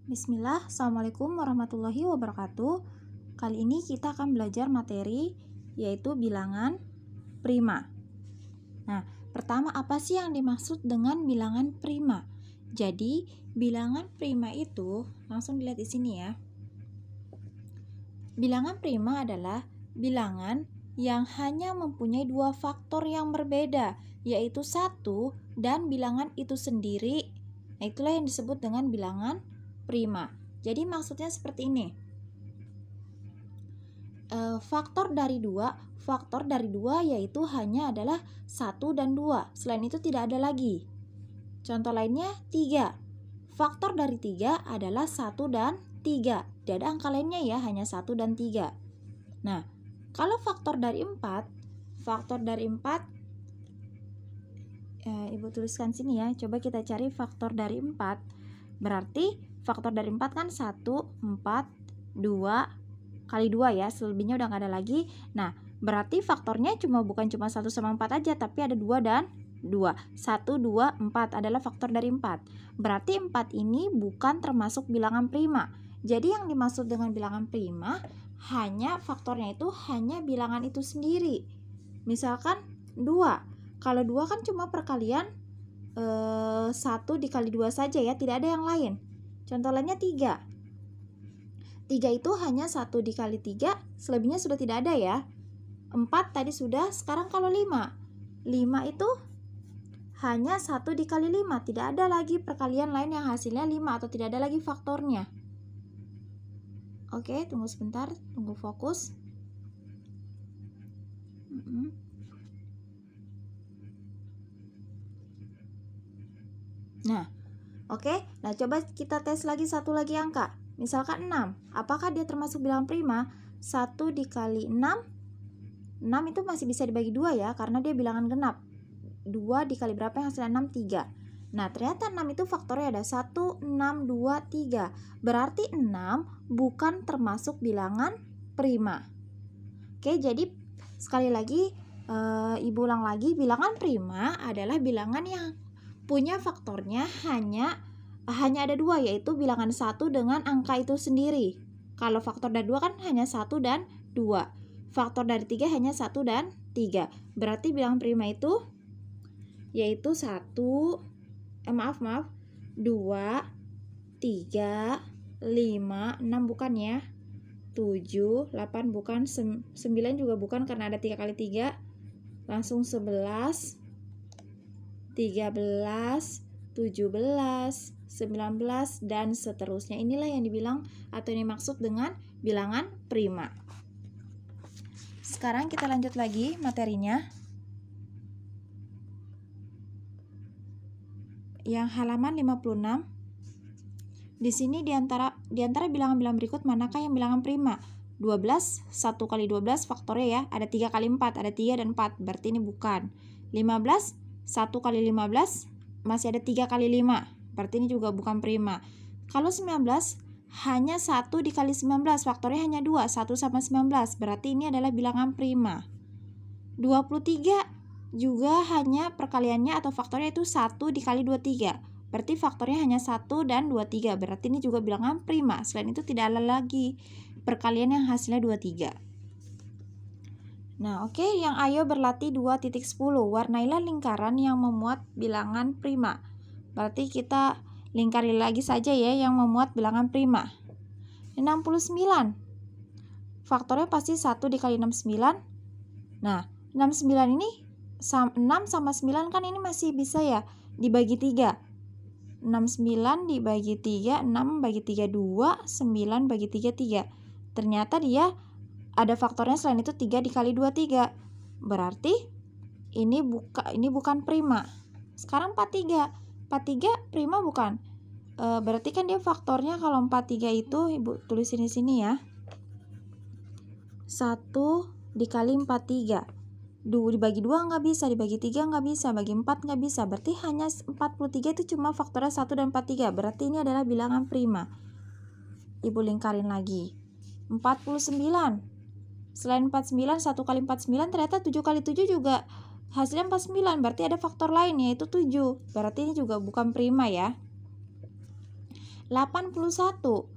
Bismillah, Assalamualaikum warahmatullahi wabarakatuh. Kali ini kita akan belajar materi yaitu bilangan prima. Nah, pertama apa sih yang dimaksud dengan bilangan prima? Jadi, bilangan prima itu langsung dilihat di sini ya. Bilangan prima adalah bilangan yang hanya mempunyai dua faktor yang berbeda, yaitu 1 dan bilangan itu sendiri. Nah, itulah yang disebut dengan bilangan prima. Jadi maksudnya seperti ini. Faktor dari dua yaitu hanya adalah 1 dan 2. Selain itu tidak ada lagi. Contoh lainnya 3. Faktor dari 3 adalah 1 dan 3. Tidak ada angka lainnya ya, hanya 1 dan 3. Nah, kalau faktor dari 4 Ibu tuliskan sini ya. Coba kita cari faktor dari 4. Berarti faktor dari 4 kan 1, 4, 2 kali 2 ya. Selebihnya udah nggak ada lagi. Nah, berarti faktornya bukan cuma 1 sama 4 aja, tapi ada 2 dan 2. 1, 2, 4 adalah faktor dari 4. Berarti 4 ini bukan termasuk bilangan prima. Jadi yang dimaksud dengan bilangan prima hanya faktornya itu hanya bilangan itu sendiri. Misalkan 2. Kalau 2 kan cuma perkalian 1 dikali 2 saja ya, tidak ada yang lain. Contoh lainnya 3. 3 itu hanya 1 dikali 3, selebihnya sudah tidak ada ya. 4 tadi sudah, sekarang kalau 5. 5 itu hanya 1 dikali 5, tidak ada lagi perkalian lain yang hasilnya 5 atau tidak ada lagi faktornya. Oke, tunggu sebentar, tunggu fokus. Nah, oke. Nah, coba kita tes lagi satu lagi angka. Misalkan 6. Apakah dia termasuk bilangan prima? 1 dikali 6. 6 itu masih bisa dibagi 2 ya, karena dia bilangan genap. 2 dikali berapa yang hasilnya 6? 3. Nah, ternyata 6 itu faktornya ada 1, 6, 2, 3. Berarti 6 bukan termasuk bilangan prima. Oke, jadi sekali lagi Ibu ulang lagi, bilangan prima adalah bilangan yang punya faktornya hanya ada 2, yaitu bilangan 1 dengan angka itu sendiri. Kalau faktor dari 2 kan hanya 1 dan 2. Faktor dari 3 hanya 1 dan 3. Berarti bilangan prima itu yaitu 1, 2, 3, 5, 6 bukan ya, 7, 8 bukan, 9 juga bukan karena ada 3 kali 3, langsung 11, 13, 17, 19, dan seterusnya. Inilah yang dibilang atau yang dimaksud dengan bilangan prima. Sekarang kita lanjut lagi materinya. Yang halaman 56. Di sini di antara bilangan-bilangan berikut manakah yang bilangan prima? 12, 1 kali 12 faktornya ya, ada 3 kali 4, ada 3 dan 4, berarti ini bukan. 15, 1 kali 15, masih ada 3 kali 5, berarti ini juga bukan prima. Kalau 19, hanya 1 dikali 19, faktornya hanya 2, 1 sama 19, berarti ini adalah bilangan prima. 23 juga hanya perkaliannya atau faktornya itu 1 dikali 23, berarti faktornya hanya 1 dan 23, berarti ini juga bilangan prima. Selain itu tidak ada lagi perkalian yang hasilnya 23. Nah, oke, yang ayo berlatih 2.10. Warnailah lingkaran yang memuat bilangan prima. Berarti kita lingkari lagi saja ya yang memuat bilangan prima. 69. Faktornya pasti 1 dikali 69. Nah, 69 ini 6 sama 9 kan ini masih bisa ya dibagi 3. 69 dibagi 3, 6 bagi 3 2, 9 bagi 3 3. Ternyata dia ada faktornya selain itu 3 dikali 2 3. Berarti ini bukan prima. Sekarang 43. 43 prima bukan? Berarti kan dia faktornya kalau 43 itu Ibu tulisin di sini ya. 1 dikali 43. Dibagi 2 nggak bisa, dibagi 3 nggak bisa, bagi 4 nggak bisa. Berarti hanya 43 itu cuma faktornya 1 dan 43. Berarti ini adalah bilangan prima. Ibu lingkarin lagi. 49. Selain 49, 1 kali 49 ternyata 7 kali 7 juga hasilnya 49. Berarti ada faktor lain yaitu 7. Berarti ini juga bukan prima ya. 81.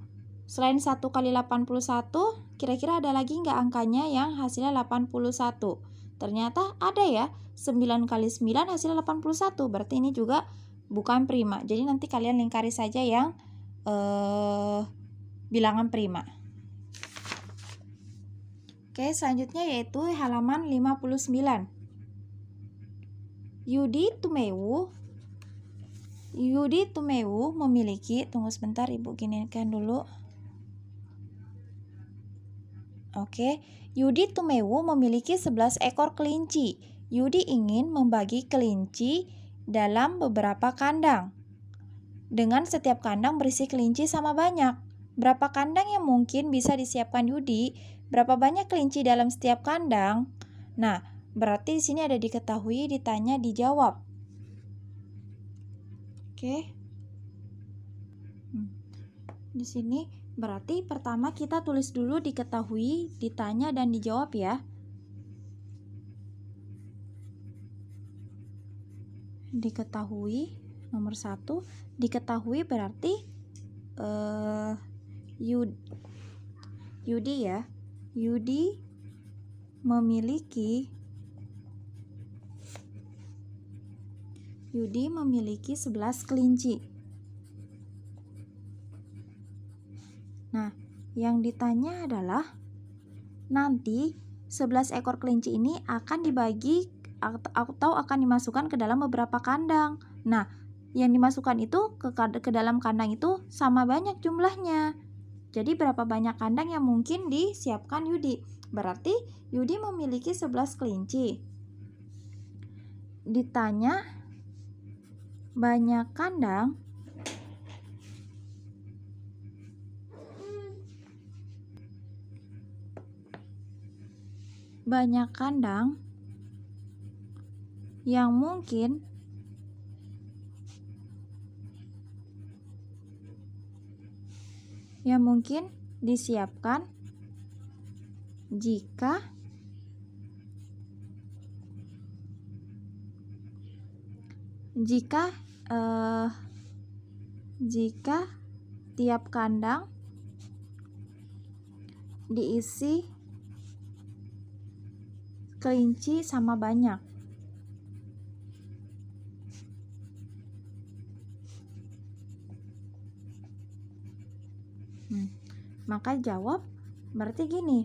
Selain 1 kali 81, kira-kira ada lagi nggak angkanya yang hasilnya 81? Ternyata ada ya, 9 kali 9 hasilnya 81. Berarti ini juga bukan prima. Jadi nanti kalian lingkari saja yang bilangan prima. Oke, selanjutnya yaitu halaman 59. Yudi Tumewu memiliki, tunggu sebentar Ibu ginikan dulu. Oke, Yudi Tumewu memiliki 11 ekor kelinci. Yudi ingin membagi kelinci dalam beberapa kandang. Dengan setiap kandang berisi kelinci sama banyak. Berapa kandang yang mungkin bisa disiapkan Yudi? Berapa banyak kelinci dalam setiap kandang? Nah, berarti di sini ada diketahui, ditanya, dijawab. Oke. Di sini berarti pertama kita tulis dulu diketahui, ditanya, dan dijawab ya. Diketahui nomor 1. Diketahui berarti Yudi ya. Yudi memiliki 11 kelinci. Nah, yang ditanya adalah nanti 11 ekor kelinci ini akan dibagi atau akan dimasukkan ke dalam beberapa kandang. Nah, yang dimasukkan itu ke dalam kandang itu sama banyak jumlahnya. Jadi berapa banyak kandang yang mungkin disiapkan Yudi? Berarti Yudi memiliki 11 kelinci. Ditanya banyak kandang. Banyak kandang yang mungkin disiapkan jika tiap kandang diisi kelinci sama banyak. Maka jawab berarti gini.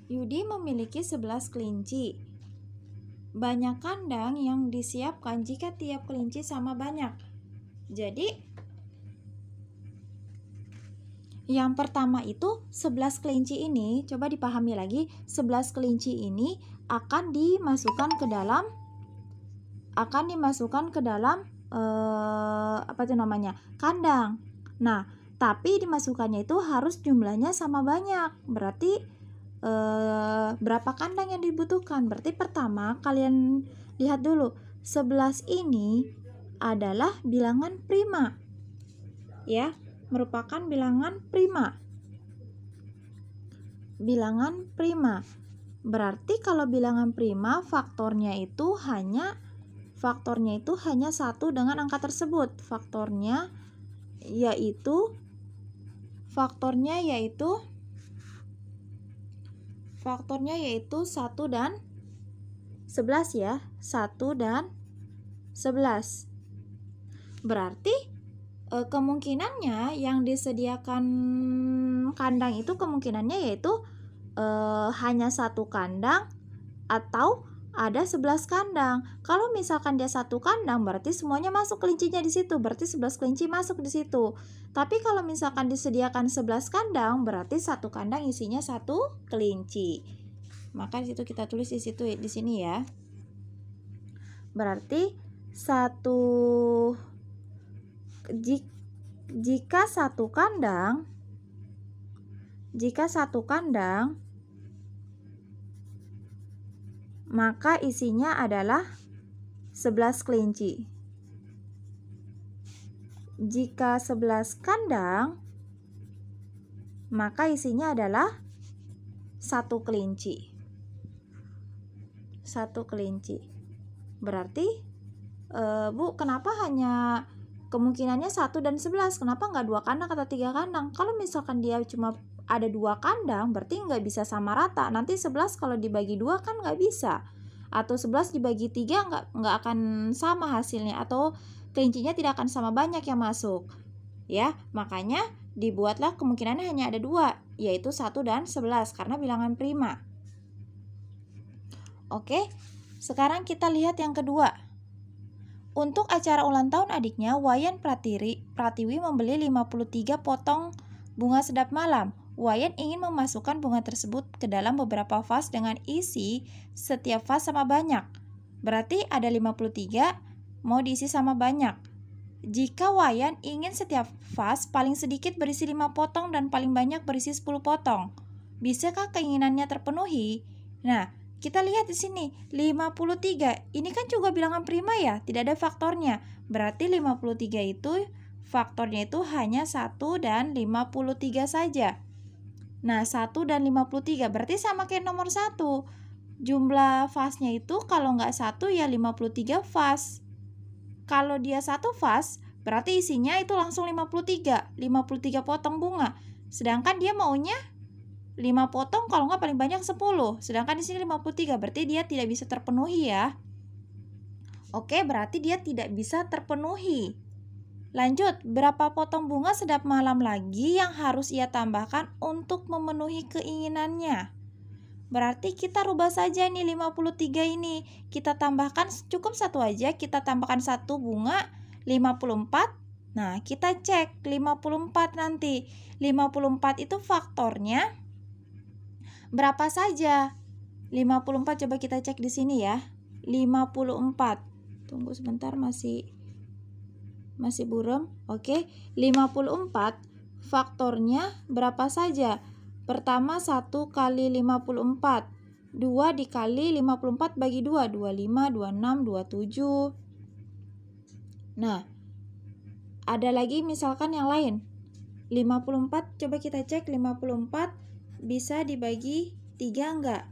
Yudi memiliki 11 kelinci. Banyak kandang yang disiapkan jika tiap kelinci sama banyak. Jadi yang pertama itu 11 kelinci ini, coba dipahami lagi, 11 kelinci ini akan dimasukkan ke dalam kandang. Nah, tapi dimasukkannya itu harus jumlahnya sama banyak. Berarti berapa kandang yang dibutuhkan? Berarti pertama kalian lihat dulu, 11 ini adalah bilangan prima. Ya, merupakan bilangan prima. Bilangan prima. Berarti kalau bilangan prima faktornya itu hanya 1 dengan angka tersebut. Faktornya yaitu 1 dan 11 ya. 1 dan 11. Berarti kemungkinannya yang disediakan kandang itu kemungkinannya yaitu hanya 1 kandang atau ada 11 kandang. Kalau misalkan dia 1 kandang berarti semuanya masuk kelincinya di situ. Berarti 11 kelinci masuk di situ. Tapi kalau misalkan disediakan 11 kandang berarti 1 kandang isinya 1 kelinci. Maka di situ kita tulis di sini ya. Berarti jika satu kandang maka isinya adalah 11 kelinci. Jika 11 kandang maka isinya adalah 1 kelinci. 1 kelinci. Berarti Bu, kenapa hanya kemungkinannya 1 dan 11. Kenapa nggak 2 kandang atau 3 kandang? Kalau misalkan dia cuma ada 2 kandang, berarti nggak bisa sama rata. Nanti 11 kalau dibagi 2 kan nggak bisa. Atau 11 dibagi 3 nggak akan sama hasilnya. Atau kelincinya tidak akan sama banyak yang masuk. Ya, makanya dibuatlah kemungkinannya hanya ada 2, yaitu 1 dan 11 karena bilangan prima. Oke, sekarang kita lihat yang kedua. Untuk acara ulang tahun adiknya, Wayan Pratiwi membeli 53 potong bunga sedap malam. Wayan ingin memasukkan bunga tersebut ke dalam beberapa vas dengan isi setiap vas sama banyak. Berarti ada 53 mau diisi sama banyak. Jika Wayan ingin setiap vas paling sedikit berisi 5 potong dan paling banyak berisi 10 potong, bisakah keinginannya terpenuhi? Nah, kita lihat di sini, 53. Ini kan juga bilangan prima ya, tidak ada faktornya. Berarti 53 itu faktornya itu hanya 1 dan 53 saja. Nah, 1 dan 53 berarti sama kayak nomor 1. Jumlah vasnya itu kalau nggak 1 ya 53 vas. Kalau dia 1 vas, berarti isinya itu langsung 53 potong bunga. Sedangkan dia maunya 5 potong, kalau nggak paling banyak 10. Sedangkan di sini 53, berarti dia tidak bisa terpenuhi ya. Oke, berarti dia tidak bisa terpenuhi. Lanjut, berapa potong bunga sedap malam lagi yang harus ia tambahkan untuk memenuhi keinginannya? Berarti kita rubah saja nih 53 ini. Kita tambahkan cukup 1 aja, kita tambahkan 1 bunga 54. Nah, kita cek 54 nanti. 54 itu faktornya berapa saja? 54 coba kita cek di sini ya. 54. Tunggu sebentar, masih buram. Oke, 54 faktornya berapa saja? Pertama 1 kali 54. 2 dikali 54 bagi 2, 25, 26, 27. Nah, ada lagi misalkan yang lain. 54 coba kita cek 54 bisa dibagi 3 enggak?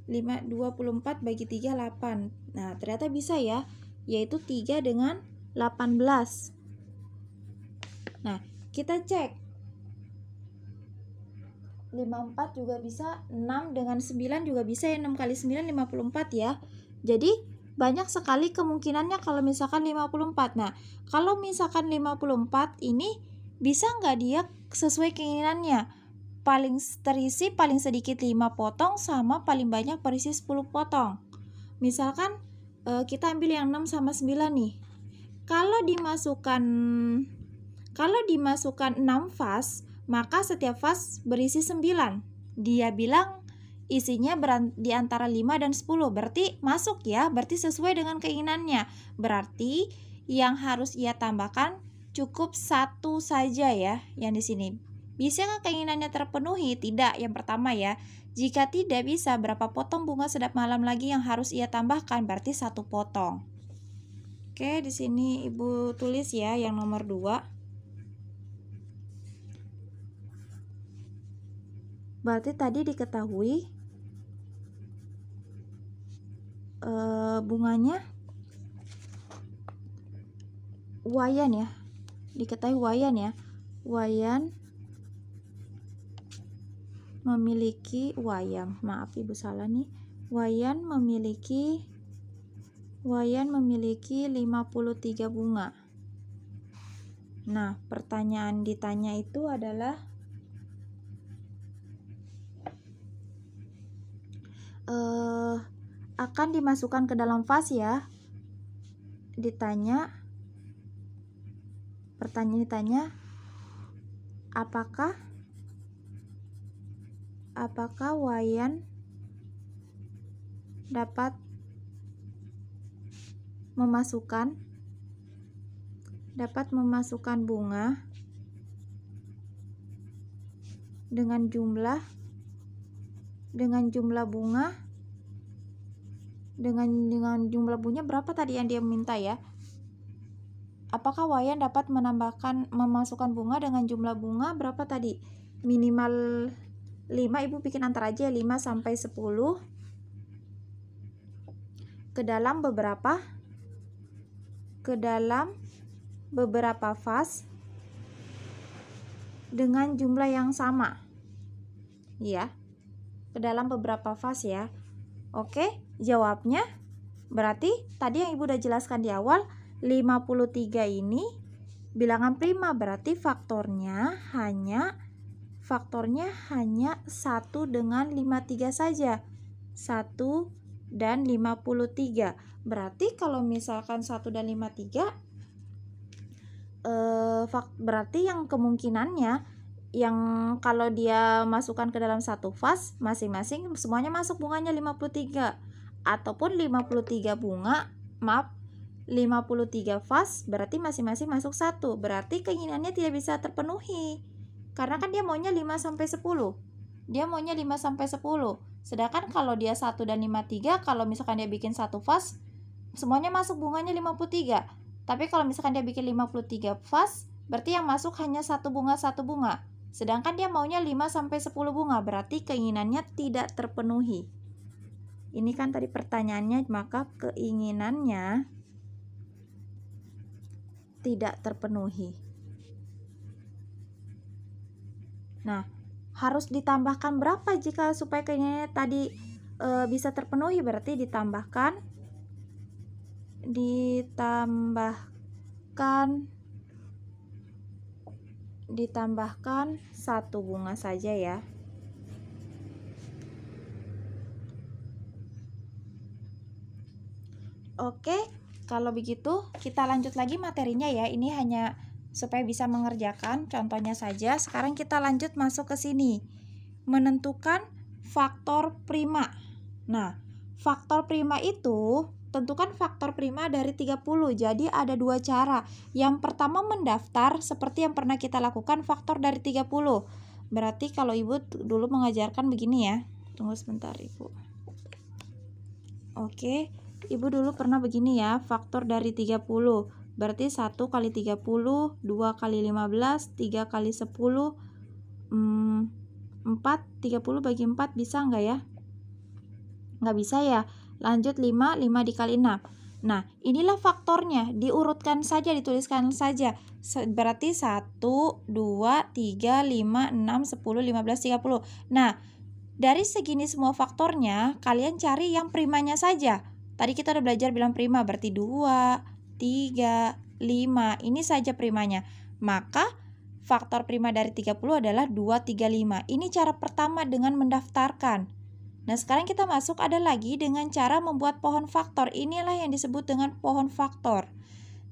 24 bagi 3 8. Nah, ternyata bisa ya, yaitu 3 dengan 18. Nah, kita cek 54 juga bisa, 6 dengan 9 juga bisa ya, 6 kali 9 54 ya. Jadi banyak sekali kemungkinannya kalau misalkan 54. Nah, kalau misalkan 54 ini bisa nggak dia sesuai keinginannya? Paling terisi paling sedikit 5 potong sama paling banyak berisi 10 potong. Misalkan kita ambil yang 6 sama 9 nih. Kalau dimasukkan 6 vas, maka setiap vas berisi 9. Dia bilang isinya di antara 5 dan 10. Berarti masuk ya, berarti sesuai dengan keinginannya. Berarti yang harus ia tambahkan cukup 1 saja ya, yang di sini. Bisakah keinginannya terpenuhi? Tidak, yang pertama ya. Jika tidak bisa, berapa potong bunga sedap malam lagi yang harus ia tambahkan? Berarti 1 potong. Oke, di sini Ibu tulis ya yang nomor 2. Berarti tadi diketahui bunganya Wayan ya. Diketahui Wayan ya. Wayan memiliki maaf Ibu salah nih. Wayan memiliki 53 bunga. Nah, pertanyaan ditanya itu adalah akan dimasukkan ke dalam vas ya. Pertanyaan ditanya apakah Wayan dapat memasukkan bunga dengan jumlah bunga dengan jumlah bunga berapa tadi yang dia minta ya? Apakah Wayan dapat memasukkan bunga dengan jumlah bunga berapa tadi? Minimal 5, Ibu bikin antar aja 5 sampai 10 ke dalam beberapa faz dengan jumlah yang sama. Ya, ke dalam beberapa faz ya. Oke, jawabnya berarti tadi yang Ibu udah jelaskan di awal, 53 ini bilangan prima, berarti faktornya hanya 1 dengan 53 saja. 1 dan 53. Berarti kalau misalkan 1 dan 53, berarti yang kemungkinannya yang kalau dia masukkan ke dalam satu faz masing-masing semuanya masuk bunganya 53, ataupun 53 faz berarti masing-masing masuk 1. Berarti keinginannya tidak bisa terpenuhi. Karena kan dia maunya 5 sampai 10. Dia maunya 5 sampai 10. Sedangkan kalau dia 1 dan 53, kalau misalkan dia bikin satu faz semuanya masuk bunganya 53. Tapi kalau misalkan dia bikin 53 faz, berarti yang masuk hanya satu bunga. Sedangkan dia maunya 5 sampai 10 bunga, berarti keinginannya tidak terpenuhi. Ini kan tadi pertanyaannya, maka keinginannya tidak terpenuhi. Nah, harus ditambahkan berapa jika supaya keinginannya tadi bisa terpenuhi? Berarti ditambahkan 1 bunga saja ya. Oke, kalau begitu kita lanjut lagi materinya ya. Ini hanya supaya bisa mengerjakan contohnya saja. Sekarang kita lanjut masuk ke sini. Menentukan faktor prima. Nah, faktor prima itu tentukan faktor prima dari 30. Jadi ada 2 cara. Yang pertama mendaftar seperti yang pernah kita lakukan faktor dari 30. Berarti kalau Ibu dulu mengajarkan begini ya. Tunggu sebentar Ibu. Oke, Ibu dulu pernah begini ya, faktor dari 30. Berarti 1 kali 30, 2 kali 15, 3 kali 10, 4, 30 bagi 4 bisa nggak ya? Nggak bisa ya. Lanjut 5 dikali 6. Nah, inilah faktornya, diurutkan saja, dituliskan saja. Berarti 1, 2, 3, 5, 6, 10, 15, 30. Nah, dari segini semua faktornya, kalian cari yang primanya saja. Tadi kita udah belajar bilang prima, berarti 2, 3, 5. Ini saja primanya. Maka faktor prima dari 30 adalah 2, 3, 5. Ini cara pertama dengan mendaftarkan. Nah, sekarang kita masuk ada lagi dengan cara membuat pohon faktor. Inilah yang disebut dengan pohon faktor.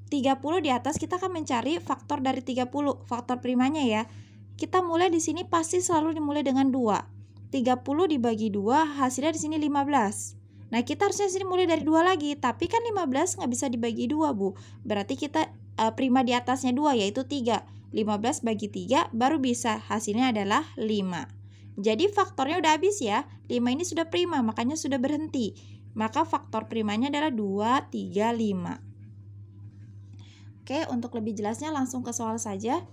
30 di atas kita akan mencari faktor dari 30, faktor primanya ya. Kita mulai di sini pasti selalu dimulai dengan 2. 30 dibagi 2 hasilnya di sini 15. Nah, kita harusnya di sini mulai dari 2 lagi, tapi kan 15 nggak bisa dibagi 2, Bu. Berarti kita prima di atasnya 2 yaitu 3. 15 bagi 3 baru bisa, hasilnya adalah 5. Jadi faktornya udah habis ya. 5 ini sudah prima, makanya sudah berhenti. Maka faktor primanya adalah 2, 3, 5. Oke, untuk lebih jelasnya langsung ke soal saja.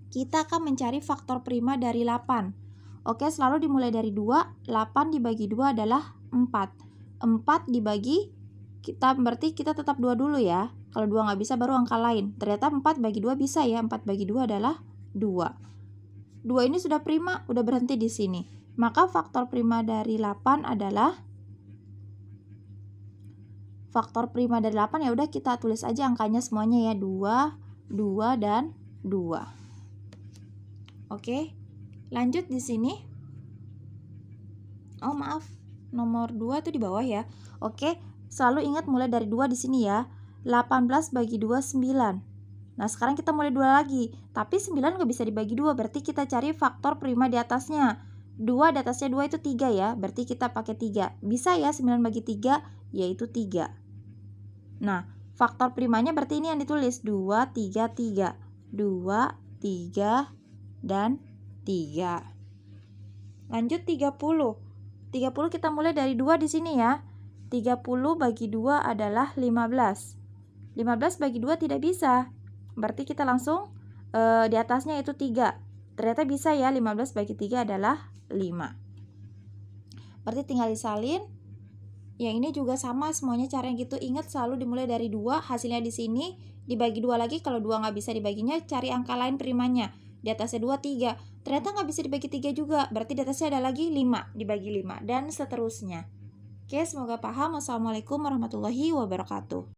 Kita akan mencari faktor prima dari 8. Oke, selalu dimulai dari 2. 8 dibagi 2 adalah 4. 4 dibagi, berarti kita tetap 2 dulu ya. Kalau 2 nggak bisa baru angka lain. Ternyata 4 bagi 2 bisa ya. 4 bagi 2 adalah 2. 2 ini sudah prima, udah berhenti di sini. Maka faktor prima dari 8 adalah faktor prima dari 8 ya udah kita tulis aja angkanya semuanya ya, 2, 2 dan 2. Oke. Lanjut di sini. Oh, maaf. Nomor 2 itu di bawah ya. Oke, selalu ingat mulai dari 2 di sini ya. 18 bagi 2 9. Nah, sekarang kita mulai 2 lagi. Tapi 9 nggak bisa dibagi 2, berarti kita cari faktor prima di atasnya. 2 di atasnya 2 itu 3 ya, berarti kita pakai 3. Bisa ya 9 bagi 3, yaitu 3. Nah, faktor primanya berarti ini yang ditulis, 2, 3, 3. 2, 3, dan 3. Lanjut 30. 30 kita mulai dari 2 di sini ya. 30 bagi 2 adalah 15. 15 bagi 2 tidak bisa. Berarti kita langsung di atasnya itu 3. Ternyata bisa ya, 15 bagi 3 adalah 5. Berarti tinggal disalin. Yang ini juga sama semuanya caranya gitu. Ingat selalu dimulai dari 2, hasilnya di sini, dibagi 2 lagi, kalau 2 nggak bisa dibaginya, cari angka lain primanya. Di atasnya 2, 3. Ternyata nggak bisa dibagi 3 juga, berarti di atasnya ada lagi 5, dibagi 5, dan seterusnya. Oke, semoga paham. Wassalamualaikum warahmatullahi wabarakatuh.